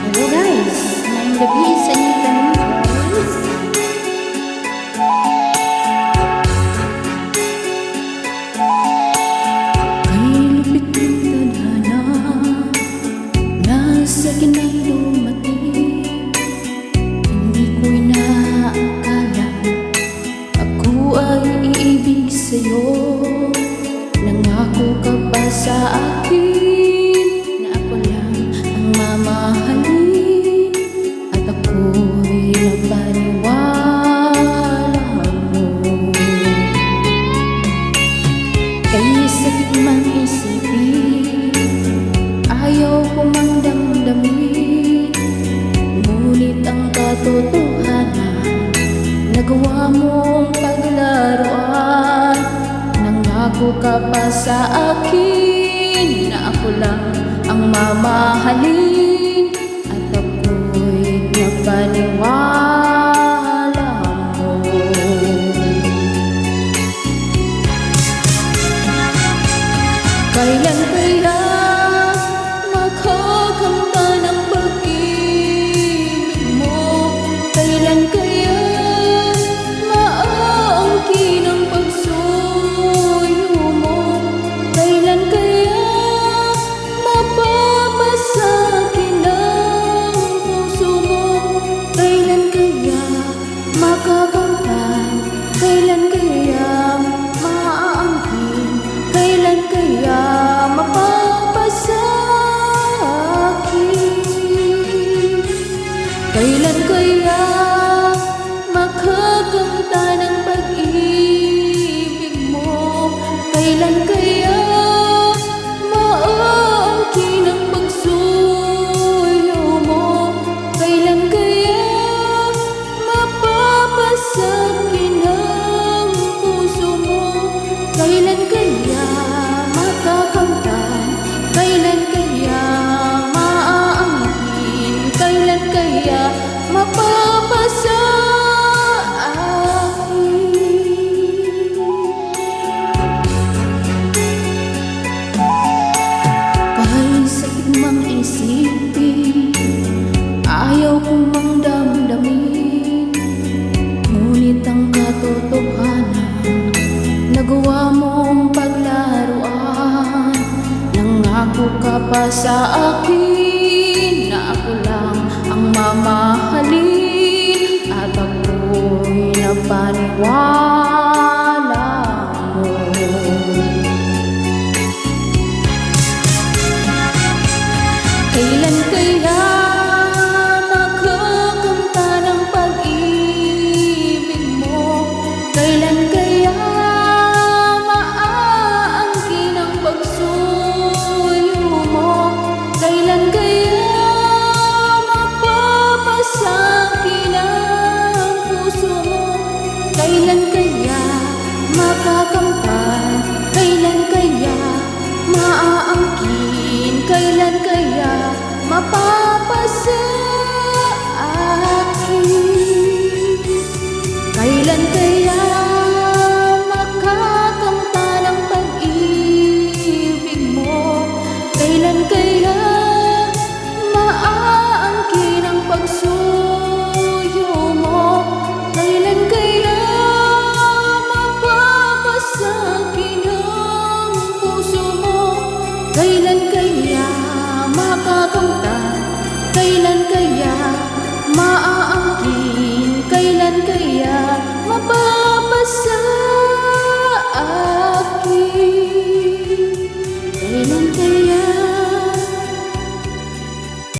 Hello guys, ngayong gabi sa inyong tanong guys. Kay lupit ng tadhana, nasa ginang dumating. Hindi ko inaakala ako ay iibig sa'yo. Nangako ka ba sa akin na ako lang ang mamahalin? At ako'y napaniwala mo. Kaya sakit mang isipin, ayaw ko mang damdamin. Ngunit ang katotohanan, nagawa mong paglaruan. Nangako ka pa sa akin na ako lang ang mamahalin. At ako'y napaniwala mo. Kailan kaya makakamta ng pag-ibig mo? Kailan kaya maaangkin ang pagsuyo mo? Kailan kaya mapapasakin ang puso mo? Kailan kaya makakamtan? Kailan kaya maaangkin? Kailan kaya mapapasakin? Kailan kaya makakamta ng pag-ibig mo? Kailan kaya maaangkin ang pagsuyo mo? Kailan kaya mapapasakin ang puso mo? Kailan kaya makakamtan? Kailan kaya maaangkin? Kailan kaya mapapasakin? Kahit sakit mang isipin, ayaw kong mang damdamin. Ngunit ang katotohanan, nagawa mong paglaruan. Nangako ka pa sa akin na ako lang ang mamahalin. At ako'y napaniwala mo. Kailan kaya makakamta ng pag-ibig mo? Kailan kaya maaangkin ang pagsuyo mo? Kailan kaya mapapasakin ang puso mo? Kailan kaya makakamtan? Kailan kaya maaangkin? Kailan kaya mapapasakin? Kailan kaya makakamta ng pag-ibig mo? Kailan kaya maaangkin ang pagsuyo mo? Kailan kaya mapapasakin ang puso mo? Kailan kaya makakamtan? Kailan kaya maaangkin? Kailan kaya mapapasakin? Kailan kaya